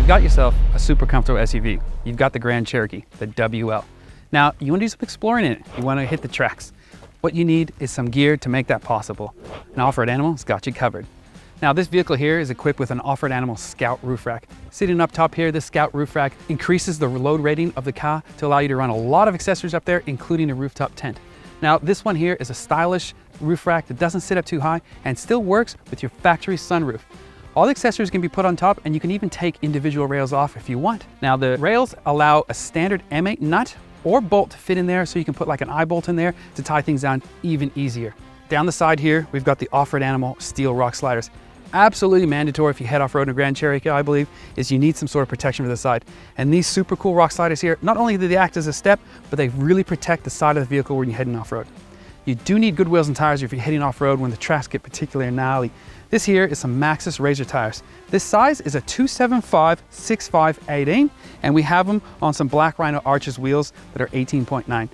You've got yourself a super comfortable SUV. You've got the Grand Cherokee, the WL. Now, you want to do some exploring in it. You want to hit the tracks. What you need is some gear to make that possible. An Offroad Animal's got you covered. Now, this vehicle here is equipped with an Offroad Animal Scout roof rack. Sitting up top here, this Scout roof rack increases the load rating of the car to allow you to run a lot of accessories up there, including a rooftop tent. Now, this one here is a stylish roof rack that doesn't sit up too high and still works with your factory sunroof. All the accessories can be put on top, and you can even take individual rails off if you want. Now, the rails allow a standard M8 nut or bolt to fit in there, so you can put like an eye bolt in there to tie things down even easier. Down the side here, we've got the Offroad Animal steel rock sliders. Absolutely mandatory if you head off-road in a Grand Cherokee, I believe, is you need some sort of protection for the side. And these super cool rock sliders here, not only do they act as a step, but they really protect the side of the vehicle when you're heading off-road. You do need good wheels and tires if you're heading off-road when the tracks get particularly gnarly. This here is some Maxxis Razor tires. This size is a 275/65/18, and we have them on some Black Rhino Arches wheels that are 18.9.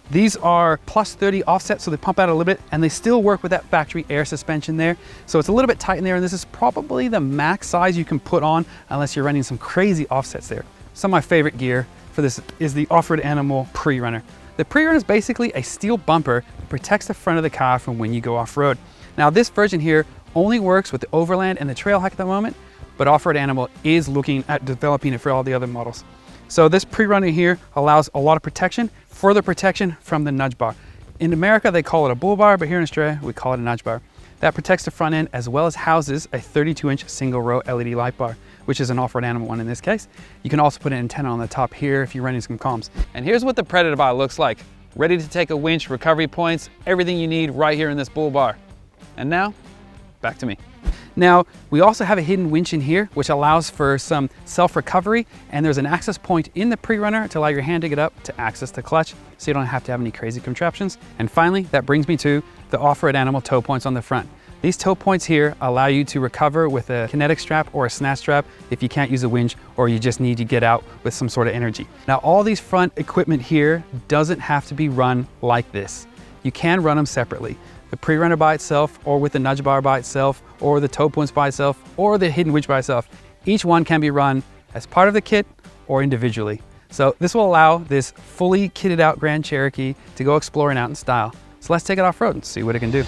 These are plus 30 offset, so they pump out a little bit, and they still work with that factory air suspension there. So it's a little bit tight in there, and this is probably the max size you can put on unless you're running some crazy offsets there. Some of my favorite gear for this is the Offroad Animal Pre-Runner. The Pre-Runner is basically a steel bumper that protects the front of the car from when you go off-road. Now, this version here only works with the Overland and the Trailhawk at the moment, but Offroad Animal is looking at developing it for all the other models. So this Pre-Runner here allows a lot of protection, further protection from the nudge bar. In America, they call it a bull bar, but here in Australia, we call it a nudge bar. That protects the front end as well as houses a 32-inch single row LED light bar, which is an Offroad Animal one in this case. You can also put an antenna on the top here if you're running some comms. And here's what the Predator bar looks like. Ready to take a winch, recovery points, everything you need right here in this bull bar. And now, back to me. Now, we also have a hidden winch in here, which allows for some self-recovery, and there's an access point in the Pre-Runner to allow your hand to get up to access the clutch, so you don't have to have any crazy contraptions. And finally, that brings me to the Offroad Animal tow points on the front. These tow points here allow you to recover with a kinetic strap or a snatch strap if you can't use a winch or you just need to get out with some sort of energy. Now, all these front equipment here doesn't have to be run like this. You can run them separately. The Pre-Runner by itself, or with the nudge bar by itself, or the tow points by itself, or the hidden winch by itself. Each one can be run as part of the kit or individually. So this will allow this fully kitted out Grand Cherokee to go exploring out in style. So let's take it off-road and see what it can do.